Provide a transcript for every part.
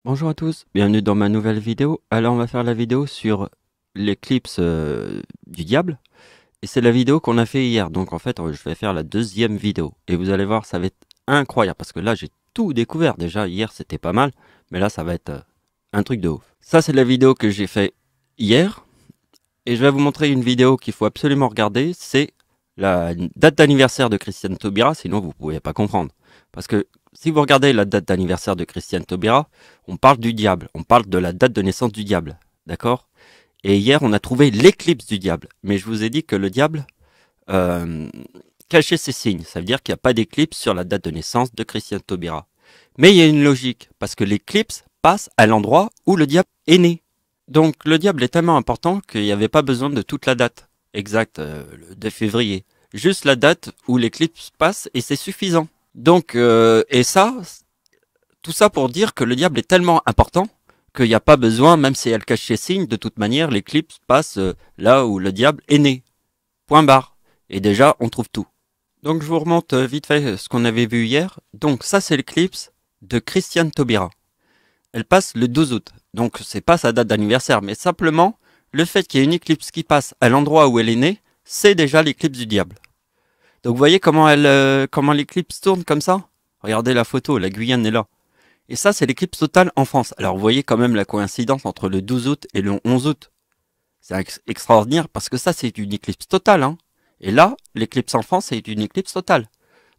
Bonjour à tous, bienvenue dans ma nouvelle vidéo. Alors on va faire la vidéo sur l'éclipse du diable. Et c'est la vidéo qu'on a fait hier. Donc en fait je vais faire la deuxième vidéo. Et vous allez voir, ça va être incroyable. Parce que là j'ai tout découvert. Déjà hier c'était pas mal. Mais là ça va être un truc de ouf. Ça c'est la vidéo que j'ai fait hier. Et je vais vous montrer une vidéo qu'il faut absolument regarder. C'est la date d'anniversaire de Christiane Taubira. Sinon vous ne pouvez pas comprendre. Parce que si vous regardez la date d'anniversaire de Christiane Taubira, on parle du diable, on parle de la date de naissance du diable, d'accord? Et hier, on a trouvé l'éclipse du diable. Mais je vous ai dit que le diable euh, cachait ses signes. Ça veut dire qu'il n'y a pas d'éclipse sur la date de naissance de Christiane Taubira. Mais il y a une logique, parce que l'éclipse passe à l'endroit où le diable est né. Donc le diable est tellement important qu'il n'y avait pas besoin de toute la date exacte, le 2 février. Juste la date où l'éclipse passe et c'est suffisant. Donc, et ça, tout ça pour dire que le diable est tellement important qu'il n'y a pas besoin, même si elle cache ses signes, de toute manière, l'éclipse passe là où le diable est né. Point barre. Et déjà, on trouve tout. Donc je vous remonte vite fait ce qu'on avait vu hier. Donc ça, c'est l'éclipse de Christiane Taubira. Elle passe le 12 août. Donc c'est pas sa date d'anniversaire, mais simplement, le fait qu'il y ait une éclipse qui passe à l'endroit où elle est née, c'est déjà l'éclipse du diable. Donc vous voyez comment l'éclipse tourne comme ça? Regardez la photo, la Guyane est là. Et ça, c'est l'éclipse totale en France. Alors vous voyez quand même la coïncidence entre le 12 août et le 11 août. C'est extraordinaire parce que ça, c'est une éclipse totale. Hein. Et là, l'éclipse en France, c'est une éclipse totale.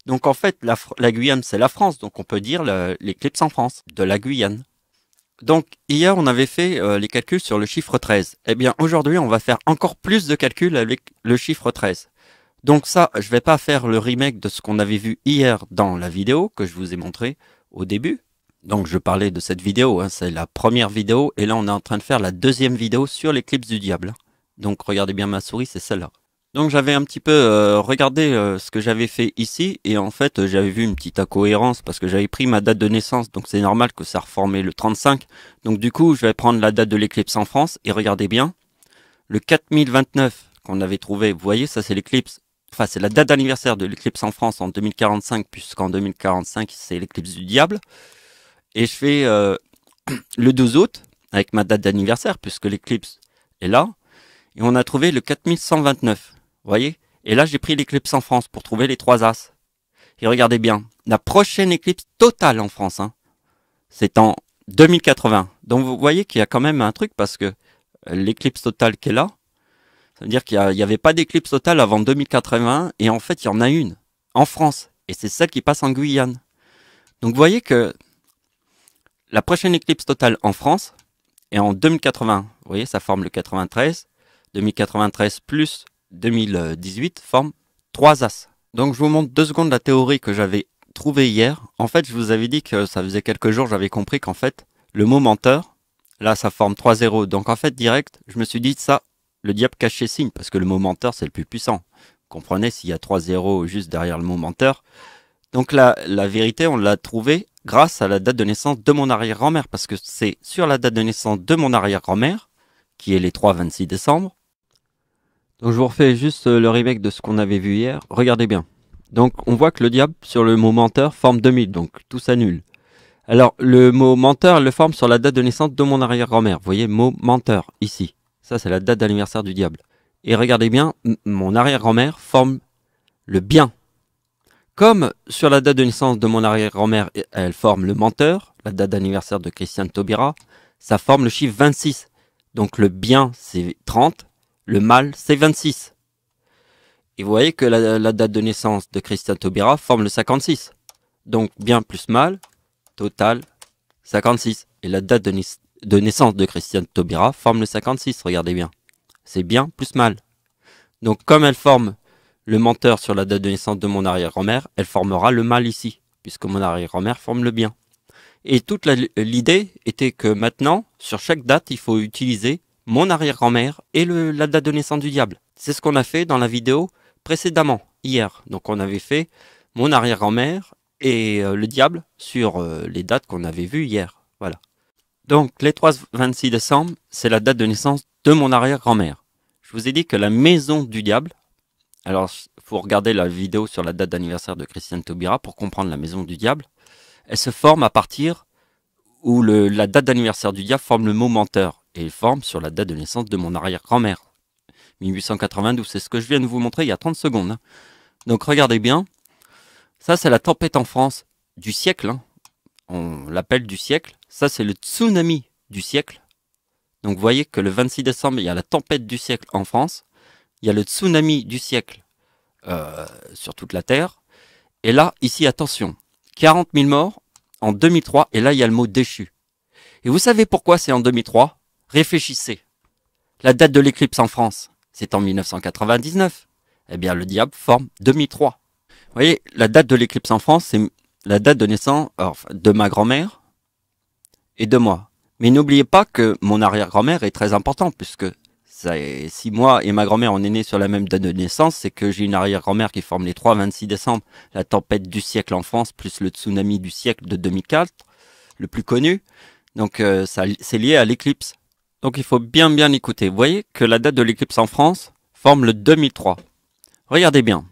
Donc en fait, la Guyane, c'est la France. Donc on peut dire l'éclipse en France, de la Guyane. Donc hier, on avait fait les calculs sur le chiffre 13. Eh bien aujourd'hui, on va faire encore plus de calculs avec le chiffre 13. Donc ça, je vais pas faire le remake de ce qu'on avait vu hier dans la vidéo que je vous ai montré au début. Donc je parlais de cette vidéo, hein, c'est la première vidéo et là on est en train de faire la deuxième vidéo sur l'éclipse du diable. Donc regardez bien ma souris, c'est celle-là. Donc j'avais un petit peu regardé ce que j'avais fait ici et en fait j'avais vu une petite incohérence parce que j'avais pris ma date de naissance, donc c'est normal que ça reformait le 35. Donc du coup je vais prendre la date de l'éclipse en France et regardez bien, le 4029 qu'on avait trouvé, vous voyez ça c'est l'éclipse. Enfin, c'est la date d'anniversaire de l'éclipse en France en 2045, puisqu'en 2045, c'est l'éclipse du diable. Et je fais le 12 août, avec ma date d'anniversaire, puisque l'éclipse est là. Et on a trouvé le 4129. Vous voyez? Et là, j'ai pris l'éclipse en France pour trouver les trois as. Et regardez bien, la prochaine éclipse totale en France, hein, c'est en 2080. Donc vous voyez qu'il y a quand même un truc, parce que l'éclipse totale qui est là, ça veut dire qu'il n'y avait pas d'éclipse totale avant 2080, et en fait, il y en a une en France. Et c'est celle qui passe en Guyane. Donc vous voyez que la prochaine éclipse totale en France est en 2080. Vous voyez, ça forme le 93. 2093 plus 2018 forme 3 as. Donc je vous montre 2 secondes la théorie que j'avais trouvée hier. En fait, je vous avais dit que ça faisait quelques jours, j'avais compris qu'en fait, le mot menteur, là, ça forme 3 zéros. Donc en fait, direct, je me suis dit ça, le diable cache ses signes, parce que le mot menteur, c'est le plus puissant. Vous comprenez, s'il y a 3 zéros juste derrière le mot menteur. Donc la vérité, on l'a trouvée grâce à la date de naissance de mon arrière-grand-mère, parce que c'est sur la date de naissance de mon arrière-grand-mère, qui est les 3-26 décembre. Donc je vous refais juste le remake de ce qu'on avait vu hier. Regardez bien. Donc on voit que le diable sur le mot menteur forme 2000, donc tout s'annule. Alors le mot menteur le forme sur la date de naissance de mon arrière-grand-mère. Vous voyez, mot menteur, ici. Ça c'est la date d'anniversaire du diable. Et regardez bien, mon arrière-grand-mère forme le bien. Comme sur la date de naissance de mon arrière-grand-mère, elle forme le menteur, la date d'anniversaire de Christiane Taubira, ça forme le chiffre 26. Donc le bien, c'est 30, le mal, c'est 26. Et vous voyez que la date de naissance de Christiane Taubira forme le 56. Donc bien plus mal, total, 56. Et la date de naissance de Christiane Taubira forme le 56, regardez bien. C'est bien plus mal. Donc comme elle forme le menteur sur la date de naissance de mon arrière-grand-mère, elle formera le mal ici, puisque mon arrière-grand-mère forme le bien. Et toute l'idée était que maintenant, sur chaque date, il faut utiliser mon arrière-grand-mère et la date de naissance du diable. C'est ce qu'on a fait dans la vidéo précédemment, hier. Donc on avait fait mon arrière-grand-mère et le diable sur les dates qu'on avait vues hier. Voilà. Donc les 3-26 décembre, c'est la date de naissance de mon arrière-grand-mère. Je vous ai dit que la maison du diable, alors, il faut regarder la vidéo sur la date d'anniversaire de Christiane Taubira pour comprendre la maison du diable. Elle se forme à partir où la date d'anniversaire du diable forme le mot menteur. Et il forme sur la date de naissance de mon arrière-grand-mère. 1892, c'est ce que je viens de vous montrer il y a 30 secondes. Hein. Donc regardez bien, ça c'est la tempête en France du siècle. Hein. On l'appelle du siècle. Ça c'est le tsunami du siècle. Donc vous voyez que le 26 décembre, il y a la tempête du siècle en France. Il y a le tsunami du siècle sur toute la Terre. Et là, ici, attention, 40 000 morts en 2003. Et là, il y a le mot déchu. Et vous savez pourquoi c'est en 2003? Réfléchissez. La date de l'éclipse en France, c'est en 1999. Eh bien, le diable forme 2003. Vous voyez, la date de l'éclipse en France, c'est la date de naissance de ma grand-mère et de moi. Mais n'oubliez pas que mon arrière-grand-mère est très importante, puisque si moi et ma grand-mère on est nés sur la même date de naissance, c'est que j'ai une arrière-grand-mère qui forme les 3-26 décembre, la tempête du siècle en France, plus le tsunami du siècle de 2004, le plus connu. Donc c'est lié à l'éclipse. Donc il faut bien écouter. Vous voyez que la date de l'éclipse en France forme le 2003. Regardez bien.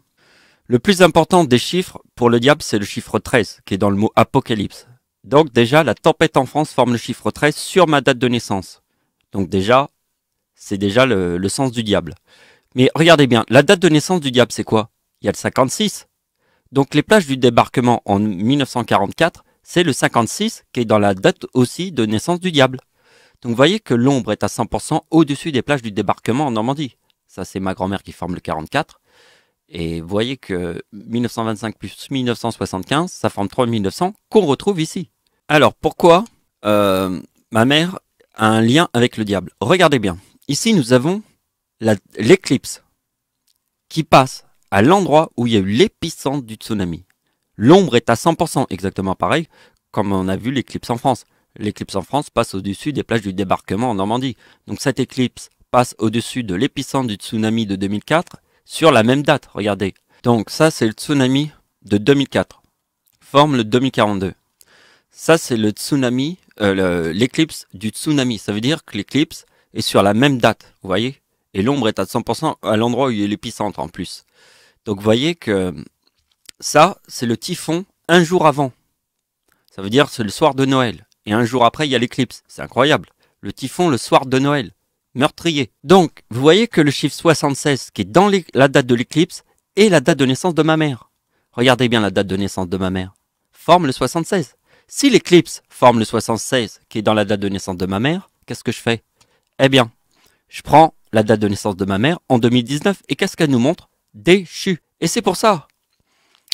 Le plus important des chiffres pour le diable, c'est le chiffre 13, qui est dans le mot apocalypse. Donc déjà, la tempête en France forme le chiffre 13 sur ma date de naissance. Donc déjà, c'est déjà le sens du diable. Mais regardez bien, la date de naissance du diable, c'est quoi? Il y a le 56. Donc les plages du débarquement en 1944, c'est le 56 qui est dans la date aussi de naissance du diable. Donc vous voyez que l'ombre est à 100% au-dessus des plages du débarquement en Normandie. Ça, c'est ma grand-mère qui forme le 44. Et vous voyez que 1925 plus 1975, ça forme 3900 qu'on retrouve ici. Alors pourquoi ma mère a un lien avec le diable? Regardez bien. Ici, nous avons l'éclipse qui passe à l'endroit où il y a eu l'épicentre du tsunami. L'ombre est à 100%, exactement pareil comme on a vu l'éclipse en France. L'éclipse en France passe au-dessus des plages du débarquement en Normandie. Donc cette éclipse passe au-dessus de l'épicentre du tsunami de 2004 sur la même date, regardez. Donc ça c'est le tsunami de 2004, forme le 2042. Ça c'est le tsunami, l'éclipse du tsunami. Ça veut dire que l'éclipse est sur la même date, vous voyez. Et l'ombre est à 100% à l'endroit où il y a l'épicentre en plus. Donc vous voyez que ça c'est le typhon un jour avant. Ça veut dire c'est le soir de Noël. Et un jour après il y a l'éclipse. C'est incroyable. Le typhon le soir de Noël. Meurtrier. Donc, vous voyez que le chiffre 76, qui est dans la date de l'éclipse, est la date de naissance de ma mère. Regardez bien la date de naissance de ma mère. Forme le 76. Si l'éclipse forme le 76, qui est dans la date de naissance de ma mère, qu'est-ce que je fais? Eh bien, je prends la date de naissance de ma mère en 2019, et qu'est-ce qu'elle nous montre? Déchu. Et c'est pour ça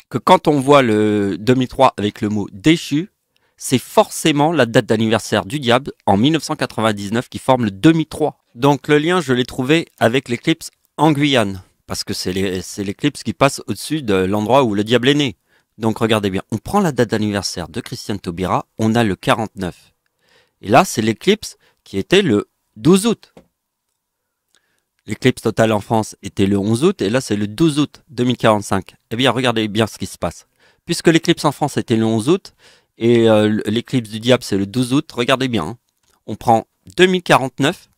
que quand on voit le 2003 avec le mot déchu, c'est forcément la date d'anniversaire du diable en 1999 qui forme le 2003. Donc le lien, je l'ai trouvé avec l'éclipse en Guyane, parce que c'est l'éclipse qui passe au-dessus de l'endroit où le diable est né. Donc regardez bien, on prend la date d'anniversaire de Christiane Taubira, on a le 49. Et là, c'est l'éclipse qui était le 12 août. L'éclipse totale en France était le 11 août, et là c'est le 12 août 2045. Eh bien, regardez bien ce qui se passe. Puisque l'éclipse en France était le 11 août, et l'éclipse du diable c'est le 12 août, regardez bien. Hein. On prend 2049,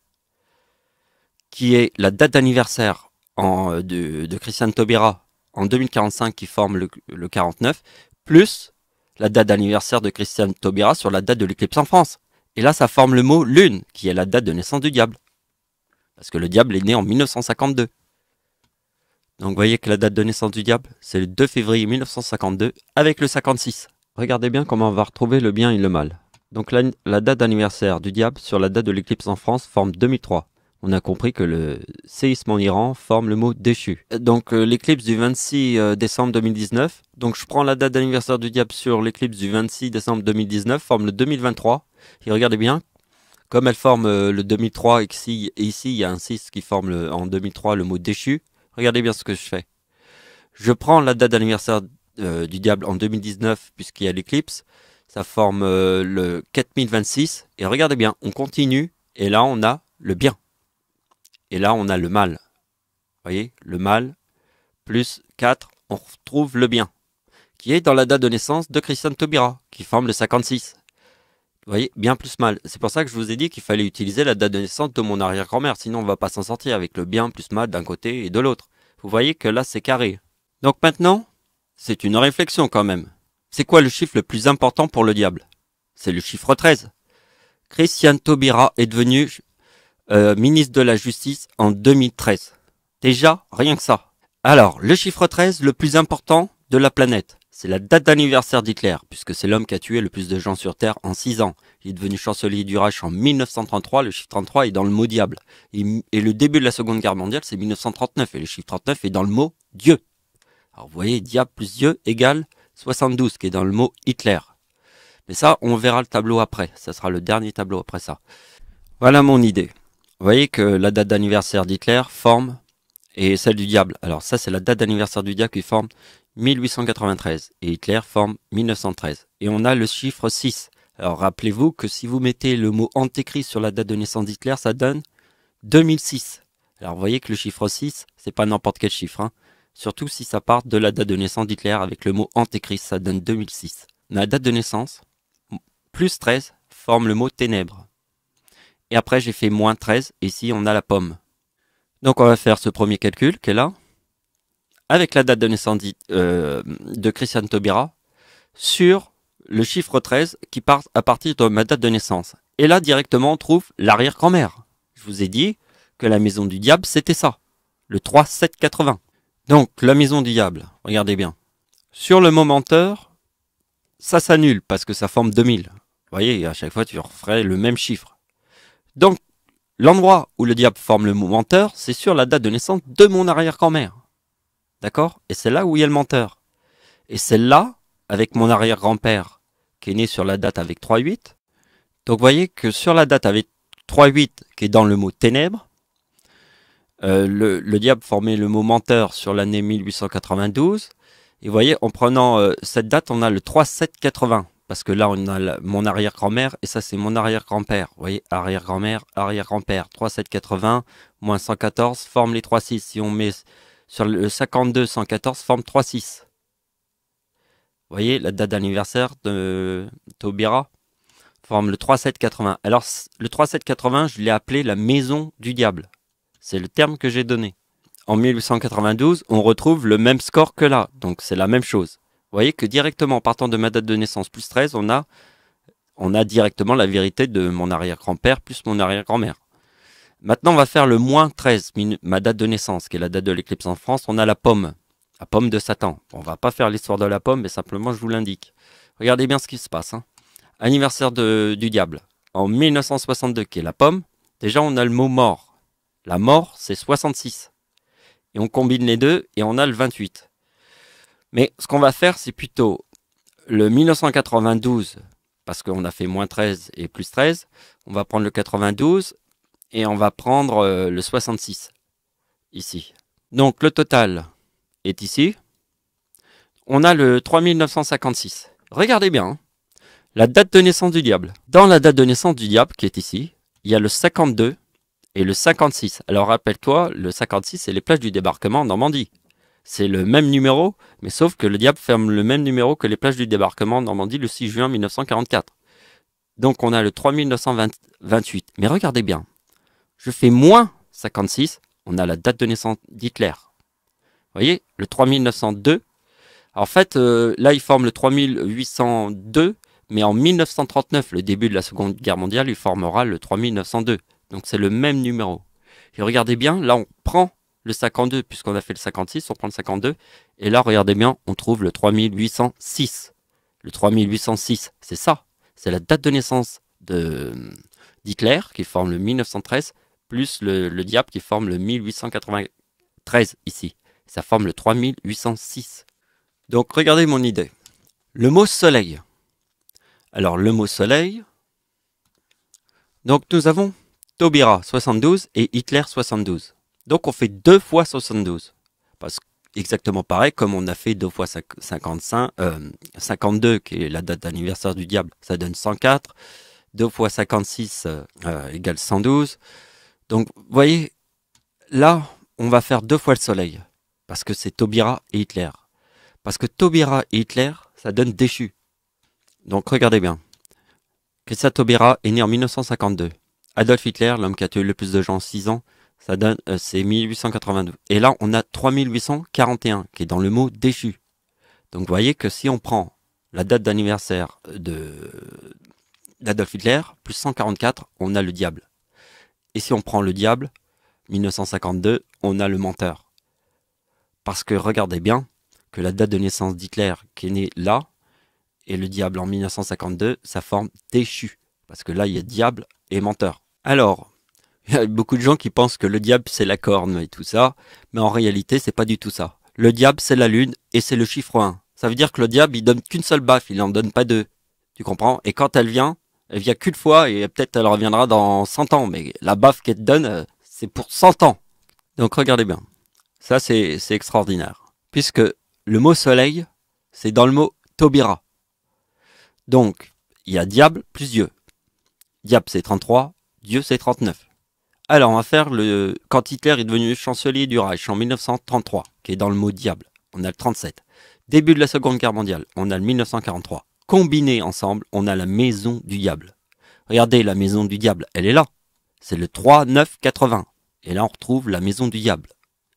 qui est la date d'anniversaire de Christiane Taubira en 2045 qui forme le 49, plus la date d'anniversaire de Christiane Taubira sur la date de l'éclipse en France. Et là, ça forme le mot lune, qui est la date de naissance du diable. Parce que le diable est né en 1952. Donc vous voyez que la date de naissance du diable, c'est le 2 février 1952 avec le 56. Regardez bien comment on va retrouver le bien et le mal. Donc la date d'anniversaire du diable sur la date de l'éclipse en France forme 2003. On a compris que le séisme en Iran forme le mot déchu. Donc l'éclipse du 26 décembre 2019. Donc je prends la date d'anniversaire du diable sur l'éclipse du 26 décembre 2019, forme le 2023. Et regardez bien, comme elle forme le 2003 et ici il y a un 6 qui forme en 2003 le mot déchu. Regardez bien ce que je fais. Je prends la date d'anniversaire du diable en 2019 puisqu'il y a l'éclipse. Ça forme le 4026. Et regardez bien, on continue. Et là on a le bien. Et là, on a le mal. Vous voyez, le mal, plus 4, on retrouve le bien. Qui est dans la date de naissance de Christiane Taubira, qui forme le 56. Vous voyez, bien plus mal. C'est pour ça que je vous ai dit qu'il fallait utiliser la date de naissance de mon arrière-grand-mère. Sinon, on ne va pas s'en sortir avec le bien plus mal d'un côté et de l'autre. Vous voyez que là, c'est carré. Donc maintenant, c'est une réflexion quand même. C'est quoi le chiffre le plus important pour le diable? C'est le chiffre 13. Christiane Taubira est devenu ministre de la Justice en 2013. Déjà, rien que ça. Alors, le chiffre 13, le plus important de la planète. C'est la date d'anniversaire d'Hitler, puisque c'est l'homme qui a tué le plus de gens sur Terre en 6 ans. Il est devenu chancelier du Reich en 1933, le chiffre 33 est dans le mot diable. Et le début de la Seconde Guerre mondiale, c'est 1939, et le chiffre 39 est dans le mot Dieu. Alors vous voyez, diable plus Dieu égale 72, qui est dans le mot Hitler. Mais ça, on verra le tableau après, ça sera le dernier tableau après ça. Voilà mon idée. Vous voyez que la date d'anniversaire d'Hitler forme, et celle du diable. Alors ça, c'est la date d'anniversaire du diable qui forme 1893 et Hitler forme 1913. Et on a le chiffre 6. Alors rappelez-vous que si vous mettez le mot antéchrist sur la date de naissance d'Hitler, ça donne 2006. Alors vous voyez que le chiffre 6, c'est pas n'importe quel chiffre. Hein. Surtout si ça part de la date de naissance d'Hitler avec le mot antéchrist, ça donne 2006. La date de naissance, plus 13, forme le mot ténèbres. Et après j'ai fait moins 13, et ici on a la pomme. Donc on va faire ce premier calcul qui est là. Avec la date de naissance de Christiane Taubira sur le chiffre 13 qui part à partir de ma date de naissance. Et là, directement, on trouve l'arrière-grand-mère. Je vous ai dit que la maison du diable, c'était ça, le 3780. Donc, la maison du diable, regardez bien. Sur le momenteur, ça s'annule parce que ça forme 2000. Vous voyez, à chaque fois, tu referais le même chiffre. Donc, l'endroit où le diable forme le momenteur, c'est sur la date de naissance de mon arrière-grand-mère. D'accord? Et c'est là où il y a le menteur. Et c'est là, avec mon arrière-grand-père, qui est né sur la date avec 3-8. Donc vous voyez que sur la date avec 3-8, qui est dans le mot ténèbres, le diable formait le mot menteur sur l'année 1892. Et vous voyez, en prenant cette date, on a le 3-7-80. Parce que là, on a mon arrière-grand-mère, et ça, c'est mon arrière-grand-père. Vous voyez, arrière-grand-mère, arrière-grand-père. 3-7-80, moins 114, forme les 3-6. Si on met sur le 52, 114, forme 3-6. Vous voyez, la date d'anniversaire de Taubira forme le 3-7-80. Alors, le 3-7-80, je l'ai appelé la maison du diable. C'est le terme que j'ai donné. En 1892, on retrouve le même score que là. Donc, c'est la même chose. Vous voyez que directement, en partant de ma date de naissance plus 13, on a directement la vérité de mon arrière-grand-père plus mon arrière-grand-mère. Maintenant, on va faire le moins 13, ma date de naissance, qui est la date de l'éclipse en France. On a la pomme de Satan. On va pas faire l'histoire de la pomme, mais simplement je vous l'indique. Regardez bien ce qui se passe. Hein. Anniversaire du diable. En 1962, qui est la pomme, déjà on a le mot mort. La mort, c'est 66. Et on combine les deux et on a le 28. Mais ce qu'on va faire, c'est plutôt le 1992, parce qu'on a fait moins 13 et plus 13. On va prendre le 92 et on va prendre le 66, ici. Donc le total est ici. On a le 3956. Regardez bien, hein. La date de naissance du diable. Dans la date de naissance du diable, qui est ici, il y a le 52 et le 56. Alors rappelle-toi, le 56, c'est les plages du débarquement en Normandie. C'est le même numéro, mais sauf que le diable ferme le même numéro que les plages du débarquement en Normandie le 6 juin 1944. Donc on a le 3928. Mais regardez bien, je fais moins 56, on a la date de naissance d'Hitler. Vous voyez, le 3902. En fait, là, il forme le 3802, mais en 1939, le début de la Seconde Guerre mondiale, il formera le 3902. Donc c'est le même numéro. Et regardez bien, là, on prend le 52, puisqu'on a fait le 56, on prend le 52. Et là, regardez bien, on trouve le 3806. Le 3806, c'est ça. C'est la date de naissance d'Hitler, qui forme le 1913, plus le diable qui forme le 1893 ici. Ça forme le 3806. Donc regardez mon idée. Le mot soleil. Alors le mot soleil. Donc nous avons Taubira 72 et Hitler 72. Donc on fait 2 fois 72. Parce que exactement pareil comme on a fait 2 fois 52 qui est la date d'anniversaire du diable. Ça donne 104. 2 fois 56 égale 112. Donc vous voyez, là on va faire 2 fois le soleil. Parce que c'est Taubira et Hitler. Parce que Taubira et Hitler, ça donne déchu. Donc regardez bien. Christiane Taubira est né en 1952. Adolf Hitler, l'homme qui a tué le plus de gens en 6 ans, ça donne c'est 1882. Et là, on a 3841 qui est dans le mot déchu. Donc vous voyez que si on prend la date d'anniversaire d'Adolf Hitler, plus 144, on a le diable. Et si on prend le diable, 1952, on a le menteur. Parce que regardez bien que la date de naissance d'Hitler, qui est né là, et le diable en 1952, ça forme déchu. Parce que là, il y a diable et menteur. Alors, il y a beaucoup de gens qui pensent que le diable, c'est la corne et tout ça, mais en réalité, c'est pas du tout ça. Le diable, c'est la lune et c'est le chiffre 1. Ça veut dire que le diable, il donne qu'une seule baffe, il n'en donne pas deux. Tu comprends? Et quand elle vient qu'une fois et peut-être elle reviendra dans 100 ans, mais la baffe qu'elle te donne, c'est pour 100 ans. Donc regardez bien. Ça, c'est extraordinaire. Puisque le mot soleil, c'est dans le mot Taubira. Donc, il y a diable plus Dieu. Diable, c'est 33, Dieu, c'est 39. Alors, on va faire quand Hitler est devenu chancelier du Reich en 1933, qui est dans le mot diable. On a le 37. Début de la Seconde Guerre mondiale, on a le 1943. Combinés ensemble, on a la maison du diable. Regardez, la maison du diable, elle est là. C'est le 3980. Et là, on retrouve la maison du diable,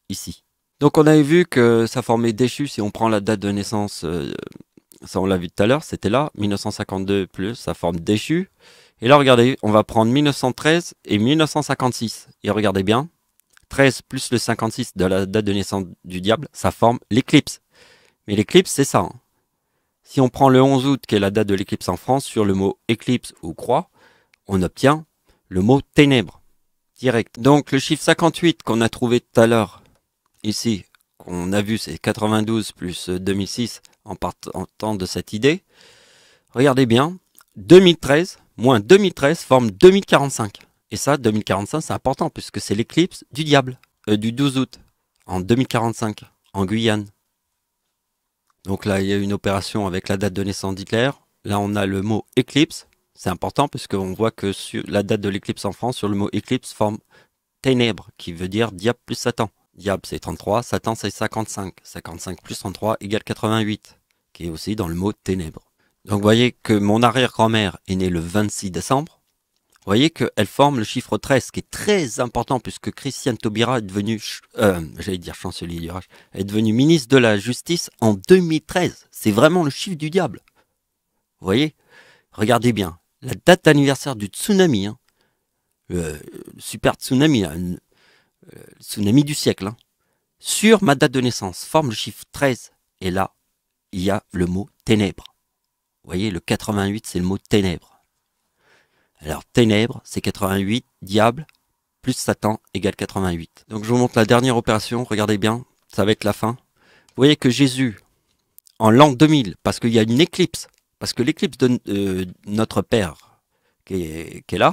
ici. Donc, on avait vu que ça formait déchu si on prend la date de naissance. Ça, on l'a vu tout à l'heure, c'était là. 1952 plus, ça forme déchu. Et là, regardez, on va prendre 1913 et 1956. Et regardez bien, 13 plus le 56 de la date de naissance du diable, ça forme l'éclipse. Mais l'éclipse, c'est ça. Hein. Si on prend le 11 août, qui est la date de l'éclipse en France, sur le mot éclipse ou croix, on obtient le mot ténèbres, direct. Donc, le chiffre 58 qu'on a trouvé tout à l'heure, ici, qu'on a vu, c'est 92 plus 2006, en partant de cette idée. Regardez bien, 2013 moins 2013 forme 2045. Et ça, 2045, c'est important puisque c'est l'éclipse du diable, du 12 août, en 2045, en Guyane. Donc là, il y a une opération avec la date de naissance d'Hitler. Là, on a le mot éclipse. C'est important puisqu'on voit que sur la date de l'éclipse en France, sur le mot éclipse, forme ténèbres, qui veut dire diable plus Satan. Diable, c'est 33, Satan, c'est 55. 55 plus 33 égale 88, qui est aussi dans le mot ténèbres. Donc vous voyez que mon arrière-grand-mère est née le 26 décembre. Vous voyez qu'elle forme le chiffre 13, qui est très important puisque Christiane Taubira est devenue, chancelier du Reich, est devenue ministre de la Justice en 2013. C'est vraiment le chiffre du diable. Vous voyez? Regardez bien, la date d'anniversaire du tsunami, hein, le super tsunami, le tsunami du siècle, hein, sur ma date de naissance, forme le chiffre 13. Et là, il y a le mot ténèbres. Vous voyez, le 88, c'est le mot ténèbres. Alors, ténèbres, c'est 88, diable, plus Satan, égale 88. Donc, je vous montre la dernière opération. Regardez bien, ça va être la fin. Vous voyez que Jésus, en l'an 2000, parce qu'il y a une éclipse, parce que l'éclipse de notre Père, qui est là,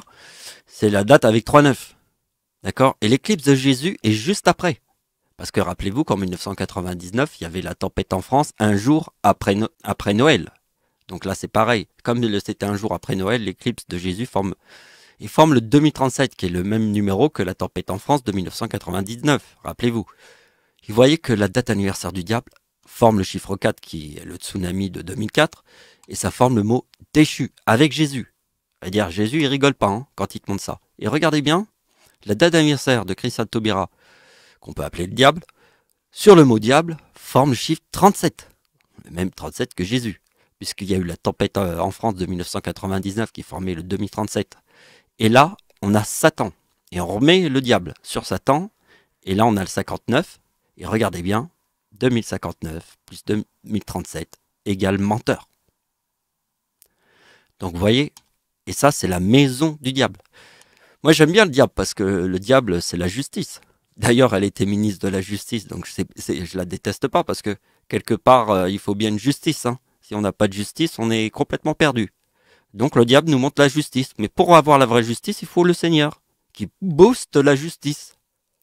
c'est la date avec 3-9. D'accord? Et l'éclipse de Jésus est juste après. Parce que rappelez-vous qu'en 1999, il y avait la tempête en France un jour après Noël. Donc là, c'est pareil. Comme c'était un jour après Noël, l'éclipse de Jésus forme le 2037, qui est le même numéro que la tempête en France de 1999. Rappelez-vous. Vous voyez que la date anniversaire du diable forme le chiffre 4, qui est le tsunami de 2004, et ça forme le mot déchu, avec Jésus. C'est-à-dire, Jésus, il rigole pas hein, quand il te montre ça. Et regardez bien, la date d'anniversaire de Christiane Taubira, qu'on peut appeler le diable, sur le mot diable, forme le chiffre 37. Le même 37 que Jésus. Puisqu'il y a eu la tempête en France de 1999 qui formait le 2037. Et là, on a Satan. Et on remet le diable sur Satan. Et là, on a le 59. Et regardez bien, 2059 plus 2037 égale menteur. Donc vous voyez, et ça, c'est la maison du diable. Moi, j'aime bien le diable parce que le diable, c'est la justice. D'ailleurs, elle était ministre de la Justice, donc je la déteste pas parce que quelque part, il faut bien une justice, hein. Si on n'a pas de justice, on est complètement perdu. Donc le diable nous montre la justice. Mais pour avoir la vraie justice, il faut le Seigneur, qui booste la justice.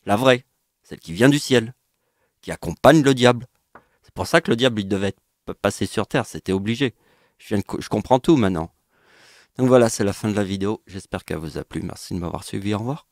La vraie, celle qui vient du ciel, qui accompagne le diable. C'est pour ça que le diable, il devait passer sur terre, c'était obligé. Je comprends tout maintenant. Donc voilà, c'est la fin de la vidéo. J'espère qu'elle vous a plu. Merci de m'avoir suivi. Au revoir.